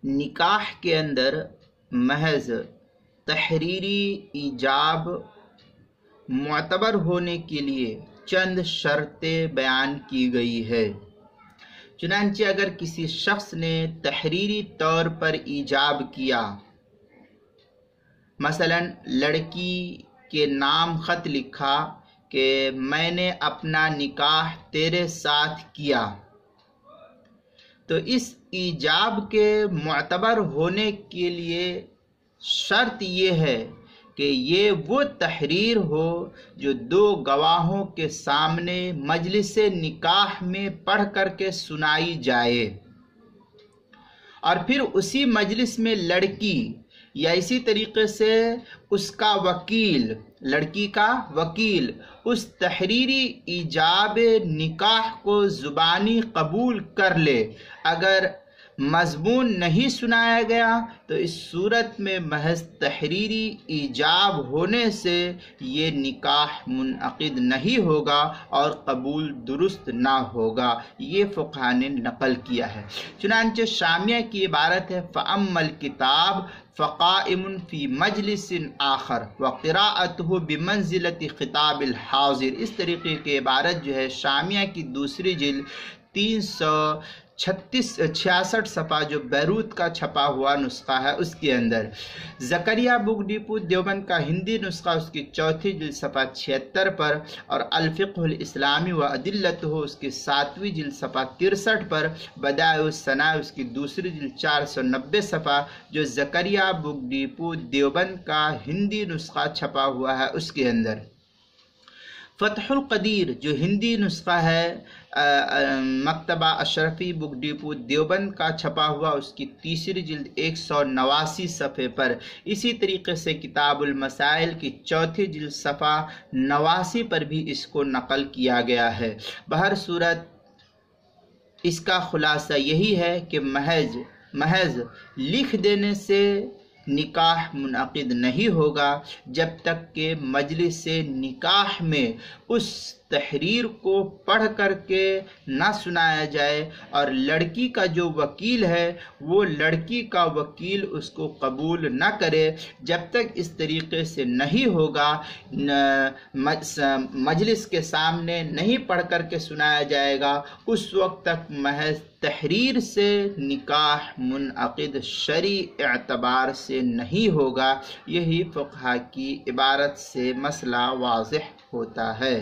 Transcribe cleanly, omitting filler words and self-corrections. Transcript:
نکاح کے اندر محض تحریری ایجاب معتبر ہونے کے لیے چند شرطیں بیان کی گئی ہے۔ چنانچہ اگر کسی شخص نے تحریری طور پر ایجاب کیا، مثلا لڑکی کے نام خط لکھا کہ میں نے اپنا نکاح تیرے ساتھ کیا، تو اس ایجاب کے معتبر ہونے کے لیے شرط یہ ہے کہ یہ وہ تحریر ہو جو دو گواہوں کے سامنے مجلس نکاح میں پڑھ کر کے سنائی جائے، اور پھر اسی مجلس میں لڑکی یا اسی طریقے سے اس کا وکیل، لڑکی کا وکیل، اس تحریری ایجاب نکاح کو زبانی قبول کر لے۔ اگر مضمون نہیں سنایا گیا تو اس صورت میں محض تحریری ایجاب ہونے سے یہ نکاح منعقد نہیں ہوگا اور قبول درست نہ ہوگا۔ یہ فقہا نے نقل کیا ہے۔ چنانچہ شامیہ کی عبارت ہے فَأَمَّا الْكِتَابُ فَقَائِمٌ فِي مَجْلِسٍ آخر وَقِرَاءَتُهُ بِمَنزِلَةِ خِطَابِ الْحَاضِرِ۔ اس طریقے کی عبارت جو ہے شامیہ کی دوسری جلد 366 صفحہ جو بیروت کا چھپا ہوا نسخہ ہے اس کے اندر، زکریا بک ڈیپو دیوبند کا ہندی نسخہ اس کی چوتھی جلد صفحہ 76 پر، اور الفقہ الاسلامی و ادلتہ اس کی 7ویں جلد صفحہ 63 پر، بدائع الثناء اس کی دوسری جلد 490 صفحہ جو زکریا بک ڈیپو دیوبند کا ہندی نسخہ چھپا ہوا ہے اس کے اندر، فتح القدیر جو ہندی نسخہ ہے مکتبہ اشرفی بک ڈیپو دیوبند کا چھپا ہوا اس کی تیسری جلد 189 صفحے پر، اسی طریقے سے کتاب المسائل کی چوتھی جلد صفحہ 89 پر بھی اس کو نقل کیا گیا ہے۔ بہر صورت اس کا خلاصہ یہی ہے کہ محض لکھ دینے سے نکاح منعقد نہیں ہوگا جب تک کہ مجلس نکاح میں اس تحریر کو پڑھ کر کے نہ سنایا جائے، اور لڑکی کا جو وکیل ہے وہ لڑکی کا وکیل اس کو قبول نہ کرے۔ جب تک اس طریقے سے نہیں ہوگا، مجلس کے سامنے نہیں پڑھ کر کے سنایا جائے گا، اس وقت تک محض تحریر سے نکاح منعقد شرعی اعتبار سے نہیں ہوگا۔ یہی فقہا کی عبارت سے مسئلہ واضح ہوتا ہے۔